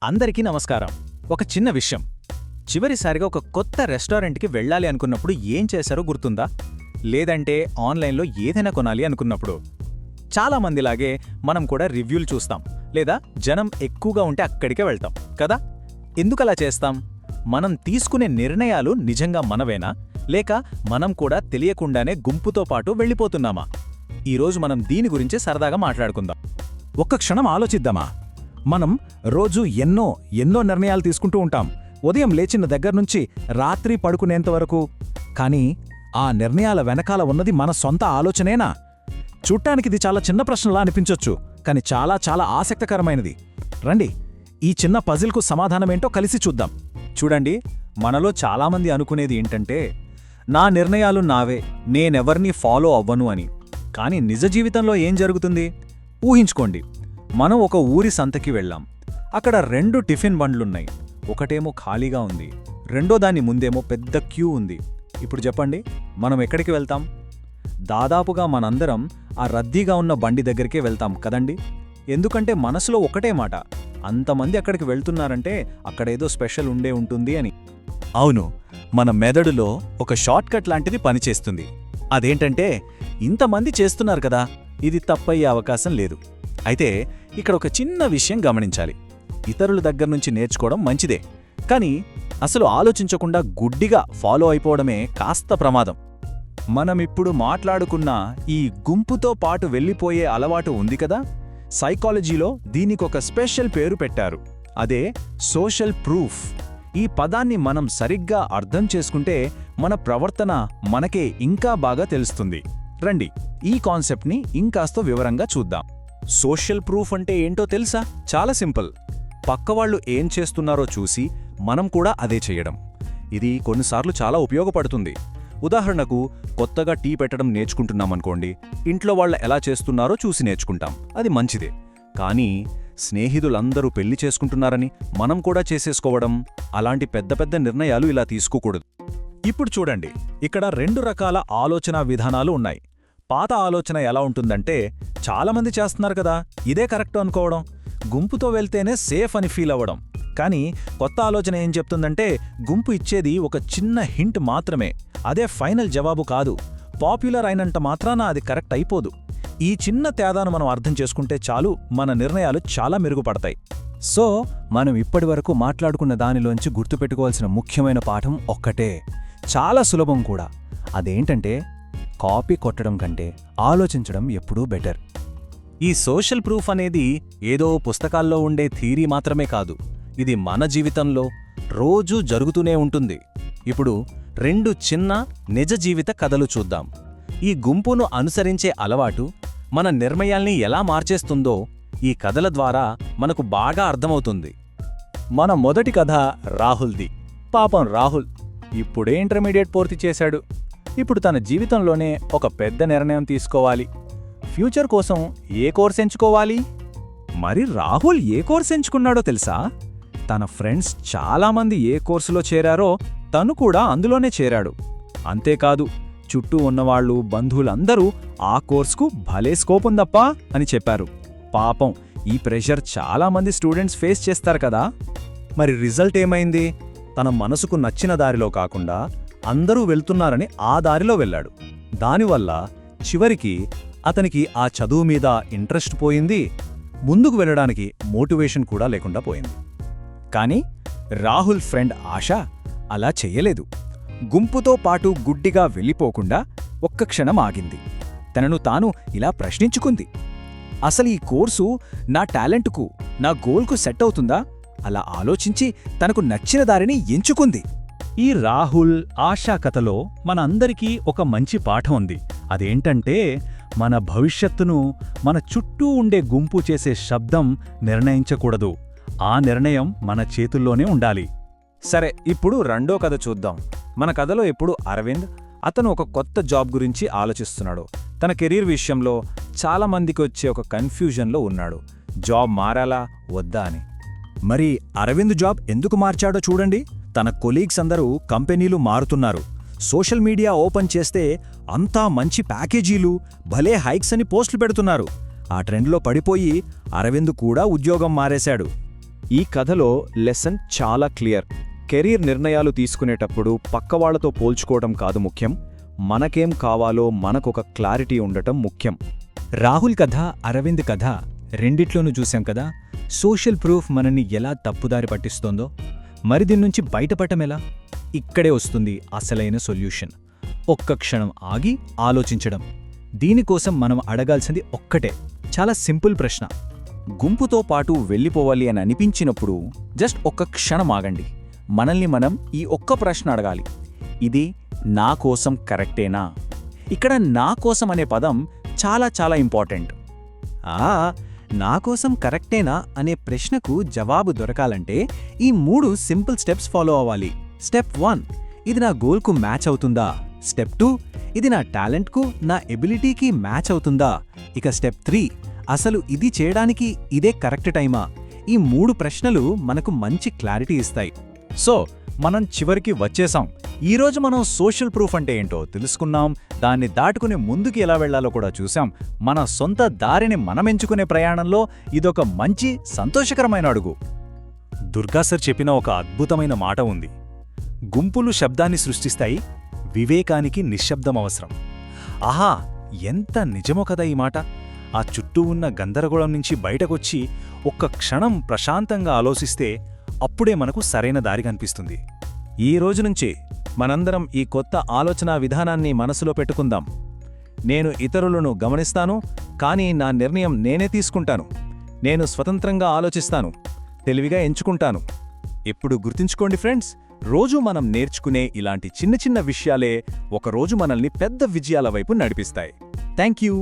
అందరికీ నమస్కారం. ఒక చిన్న విషయం. చివరిసారిగా ఒక కొత్త రెస్టారెంట్కి వెళ్ళాలి అనుకున్నప్పుడు ఏం చేశారో గుర్తుందా? లేదంటే ఆన్లైన్లో ఏదైనా కొనాలి అనుకున్నప్పుడు? చాలామందిలాగే మనం కూడా రివ్యూలు చూస్తాం, లేదా జనం ఎక్కువగా ఉంటే అక్కడికే వెళ్తాం కదా? ఎందుకలా చేస్తాం? మనం తీసుకునే నిర్ణయాలు నిజంగా మనవేనా, లేక మనం కూడా తెలియకుండానే గుంపుతో పాటు వెళ్ళిపోతున్నామా? ఈరోజు మనం దీని గురించి సరదాగా మాట్లాడుకుందాం. ఒక్క క్షణం ఆలోచిద్దామా? మనం రోజు ఎన్నో నిర్ణయాలు తీసుకుంటూ ఉంటాం, ఉదయం లేచిన దగ్గర్నుంచి రాత్రి పడుకునేంతవరకు. కానీ ఆ నిర్ణయాల వెనకాల ఉన్నది మన సొంత ఆలోచనేనా? చూడ్డానికిది చాలా చిన్న ప్రశ్నలా అనిపించొచ్చు, కానీ చాలా చాలా ఆసక్తికరమైనది. రండి, ఈ చిన్న పజిల్కు సమాధానమేంటో కలిసి చూద్దాం. చూడండి, మనలో చాలామంది అనుకునేది ఏంటంటే, నా నిర్ణయాలు నావే, నేనెవర్నీ ఫాలో అవ్వను అని. కానీ నిజ జీవితంలో ఏం జరుగుతుంది? ఊహించుకోండి, మనం ఒక ఊరి సంతకి వెళ్ళాం. అక్కడ 2 టిఫిన్ బండ్లున్నాయి. ఒకటేమో ఖాళీగా ఉంది, రెండో దాని ముందేమో పెద్ద క్యూ ఉంది. ఇప్పుడు చెప్పండి, మనం ఎక్కడికి వెళ్తాం? దాదాపుగా మనందరం ఆ రద్దీగా ఉన్న బండి దగ్గరికే వెళ్తాం కదండి. ఎందుకంటే మనసులో ఒకటే మాట, అంతమంది అక్కడికి వెళ్తున్నారంటే అక్కడేదో స్పెషల్ ఉండే ఉంటుంది అని. అవును, మన మెదడులో ఒక షార్ట్కట్ లాంటిది పనిచేస్తుంది. అదేంటంటే, ఇంతమంది చేస్తున్నారు కదా, ఇది తప్పయ్యే అవకాశం లేదు. అయితే ఇక్కడ ఒక చిన్న విషయం గమనించాలి. ఇతరుల దగ్గర్నుంచి నేర్చుకోవడం మంచిదే, కానీ అసలు ఆలోచించకుండా గుడ్డిగా ఫాలో అయిపోవడమే కాస్త ప్రమాదం. మనమిప్పుడు మాట్లాడుకున్న ఈ గుంపుతో పాటు వెళ్ళిపోయే అలవాటు ఉంది కదా, సైకాలజీలో దీనికొక స్పెషల్ పేరు పెట్టారు. అదే సోషల్ ప్రూఫ్. ఈ పదాన్ని మనం సరిగ్గా అర్థం చేసుకుంటే మన ప్రవర్తన మనకే ఇంకా బాగా తెలుస్తుంది. రండి, ఈ కాన్సెప్ట్ని ఇంకాస్త వివరంగా చూద్దాం. సోషల్ ప్రూఫ్ అంటే ఏంటో తెలుసా? చాలా సింపుల్. పక్కవాళ్లు ఏం చేస్తున్నారో చూసి మనం కూడా అదే చేయడం. ఇది కొన్నిసార్లు చాలా ఉపయోగపడుతుంది. ఉదాహరణకు, కొత్తగా టీ పెట్టడం నేర్చుకుంటున్నామనుకోండి, ఇంట్లో వాళ్ళ ఎలా చేస్తున్నారో చూసి నేర్చుకుంటాం, అది మంచిదే. కానీ స్నేహితులందరూ పెళ్లి చేసుకుంటున్నారని మనం కూడా చేసేసుకోవడం, అలాంటి పెద్ద పెద్ద నిర్ణయాలు ఇలా తీసుకోకూడదు. ఇప్పుడు చూడండి, ఇక్కడ 2 రకాల ఆలోచనా విధానాలు ఉన్నాయి. పాత ఆలోచన ఎలా ఉంటుందంటే, చాలామంది చేస్తున్నారు కదా, ఇదే కరెక్ట్ అనుకోవడం, గుంపుతో వెళ్తేనే సేఫ్ అని ఫీల్ అవ్వడం. కానీ కొత్త ఆలోచన ఏం చెప్తుందంటే, గుంపు ఇచ్చేది ఒక చిన్న హింట్ మాత్రమే, అదే ఫైనల్ జవాబు కాదు. పాపులర్ అయినంత మాత్రాన అది కరెక్ట్ అయిపోదు. ఈ చిన్న తేడాను మనం అర్థం చేసుకుంటే చాలు, మన నిర్ణయాలు చాలా మెరుగుపడతాయి. సో మనం ఇప్పటివరకు మాట్లాడుకున్న దానిలోంచి గుర్తుపెట్టుకోవాల్సిన ముఖ్యమైన పాఠం ఒక్కటే, చాలా సులభం కూడా. అదేంటంటే, కాపీ కొట్టడం కంటే ఆలోచించడం ఎప్పుడూ బెటర్. ఈ సోషల్ ప్రూఫ్ అనేది ఏదో పుస్తకాల్లో ఉండే థియరీ మాత్రమే కాదు, ఇది మన జీవితంలో రోజూ జరుగుతూనే ఉంటుంది. ఇప్పుడు 2 చిన్న నిజ జీవిత కథలు చూద్దాం. ఈ గుంపును అనుసరించే అలవాటు మన నిర్ణయాల్ని ఎలా మార్చేస్తుందో ఈ కథల ద్వారా మనకు బాగా అర్థమవుతుంది. మన మొదటి కథ రాహుల్ది. పాపం రాహుల్ ఇప్పుడే ఇంటర్మీడియట్ పూర్తి చేశాడు. ఇప్పుడు తన జీవితంలోనే ఒక పెద్ద నిర్ణయం తీసుకోవాలి. ఫ్యూచర్ కోసం ఏ కోర్స్ ఎంచుకోవాలి? మరి రాహుల్ ఏ కోర్స్ ఎంచుకున్నాడో తెలుసా? తన ఫ్రెండ్స్ చాలామంది ఏ కోర్సులో చేరారో తను కూడా అందులోనే చేరాడు. అంతేకాదు, చుట్టూ ఉన్నవాళ్లు, బంధువులందరూ ఆ కోర్సుకు భలే స్కోప్ ఉందప్పా అని చెప్పారు. పాపం, ఈ ప్రెషర్ చాలామంది స్టూడెంట్స్ ఫేస్ చేస్తారు కదా. మరి రిజల్ట్ ఏమైంది? తన మనసుకు నచ్చిన దారిలో కాకుండా అందరూ వెళ్తున్నారని ఆ దారిలో వెళ్ళాడు. దానివల్ల చివరికి అతనికి ఆ చదువు మీద ఇంట్రెస్ట్ పోయింది, ముందుకు వెళ్ళడానికి మోటివేషన్ కూడా లేకుండా పోయింది. కానీ రాహుల్ ఫ్రెండ్ ఆశ అలా చెయ్యలేదు. గుంపుతో పాటు గుడ్డిగా వెళ్ళిపోకుండా ఒక్క క్షణం ఆగింది. తనను తాను ఇలా ప్రశ్నించుకుంది, అసలు ఈ కోర్సు నా టాలెంట్కు, నా గోల్కు సెట్ అవుతుందా? అలా ఆలోచించి తనకు నచ్చిన దారిని ఎంచుకుంది. ఈ రాహుల్, ఆశా కథలో మనందరికీ ఒక మంచి పాఠం ఉంది. అదేంటంటే, మన భవిష్యత్తును మన చుట్టూ ఉండే గుంపు చేసే శబ్దం నిర్ణయించకూడదు. ఆ నిర్ణయం మన చేతుల్లోనే ఉండాలి. సరే, ఇప్పుడు రెండో కథ చూద్దాం. మన కథలో ఇప్పుడు అరవింద్. అతను ఒక కొత్త జాబ్ గురించి ఆలోచిస్తున్నాడు. తన కెరీర్ విషయంలో చాలామందికి వచ్చే ఒక కన్ఫ్యూజన్లో ఉన్నాడు, జాబ్ మారాలా వద్దా అని. మరి అరవింద్ జాబ్ ఎందుకు మార్చాడో చూడండి. తన కొలీగ్స్ అందరూ కంపెనీలు మారుతున్నారు, సోషల్ మీడియా ఓపెన్ చేస్తే అంతా మంచి ప్యాకేజీలు, భలే హైక్స్ అని పోస్టులు పెడుతున్నారు. ఆ ట్రెండ్లో పడిపోయి అరవింద్ కూడా ఉద్యోగం మారేశాడు. ఈ కథలో లెసన్ చాలా క్లియర్. కెరీర్ నిర్ణయాలు తీసుకునేటప్పుడు పక్కవాళ్లతో పోల్చుకోవడం కాదు ముఖ్యం, మనకేం కావాలో మనకొక క్లారిటీ ఉండటం ముఖ్యం. రాహుల్ కథ, అరవింద్ కథ రెండిట్లోనూ చూశాం కదా, సోషల్ ప్రూఫ్ మనల్ని ఎలా తప్పుదారి పట్టిస్తోందో. మరి దీని నుంచి బయటపడటమెలా? ఇక్కడే వస్తుంది అసలైన సొల్యూషన్. ఒక్క క్షణం ఆగి ఆలోచించడం. దీనికోసం మనం అడగాల్సింది ఒక్కటే, చాలా సింపుల్ ప్రశ్న. గుంపుతో పాటు వెళ్ళిపోవాలి అని అనిపించినప్పుడు జస్ట్ ఒక్క క్షణం ఆగండి. మనల్ని మనం ఈ ఒక్క ప్రశ్న అడగాలి, ఇది నా కోసం కరెక్టేనా? ఇక్కడ నా కోసం అనే పదం చాలా చాలా ఇంపార్టెంట్. నా కోసం కరెక్టేనా అనే ప్రశ్నకు జవాబు దొరకాలంటే ఈ 3 సింపుల్ స్టెప్స్ ఫాలో అవ్వాలి. స్టెప్ 1, ఇది నా గోల్కు మ్యాచ్ అవుతుందా? స్టెప్ 2, ఇది నా టాలెంట్కు, నా ఎబిలిటీకి మ్యాచ్ అవుతుందా? ఇక స్టెప్ 3, అసలు ఇది చేయడానికి ఇదే కరెక్ట్ టైమా? ఈ 3 ప్రశ్నలు మనకు మంచి క్లారిటీ ఇస్తాయి. సో మనం చివరికి వచ్చేసాం. ఈరోజు మనం సోషల్ ప్రూఫ్ అంటే ఏంటో తెలుసుకున్నాం, దాన్ని దాటుకుని ముందుకు ఎలా వెళ్లాలో కూడా చూసాం. మన సొంత దారిని మనమెంచుకునే ప్రయాణంలో ఇదొక మంచి సంతోషకరమైన అడుగు. దుర్గా సార్ చెప్పిన ఒక అద్భుతమైన మాట ఉంది, గుంపులు శబ్దాన్ని సృష్టిస్తాయి, వివేకానికి నిశ్శబ్దం అవసరం. ఆహా, ఎంత నిజమో కదా ఈ మాట. ఆ చుట్టూ ఉన్న గందరగోళం నుంచి బయటకొచ్చి ఒక్క క్షణం ప్రశాంతంగా ఆలోచిస్తే అప్పుడే మనకు సరైన దారి కనిపిస్తుంది. ఈ రోజు నుంచి మనందరం ఈ కొత్త ఆలోచనా విధానాన్ని మనసులో పెట్టుకుందాం. నేను ఇతరులను గమనిస్తాను, కానీ నా నిర్ణయం నేనే తీసుకుంటాను. నేను స్వతంత్రంగా ఆలోచిస్తాను, తెలివిగా ఎంచుకుంటాను. ఇప్పుడు గుర్తుంచుకోండి ఫ్రెండ్స్, రోజూ మనం నేర్చుకునే ఇలాంటి చిన్న చిన్న విషయాలే ఒకరోజు మనల్ని పెద్ద విజయాల వైపు నడిపిస్తాయి. Thank you.